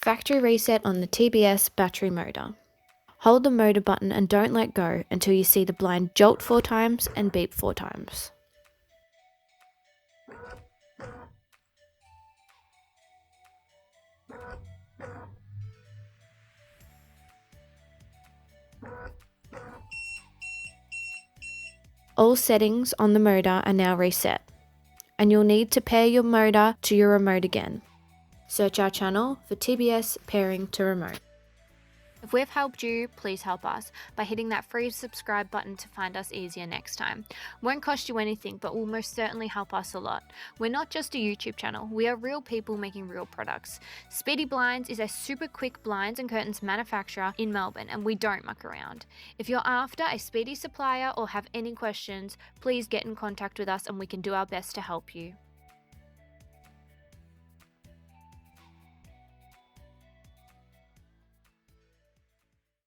Factory reset on the TBS battery motor. Hold the motor button and don't let go until you see the blind jolt 4 times and beep 4 times. All settings on the motor are now reset, and you'll need to pair your motor to your remote again. Search our channel for TBS Pairing to Remote. If we've helped you, please help us by hitting that free subscribe button to find us easier next time. Won't cost you anything, but will most certainly help us a lot. We're not just a YouTube channel, we are real people making real products. Speedy Blinds is a super quick blinds and curtains manufacturer in Melbourne, and we don't muck around. If you're after a speedy supplier or have any questions, please get in contact with us and we can do our best to help you.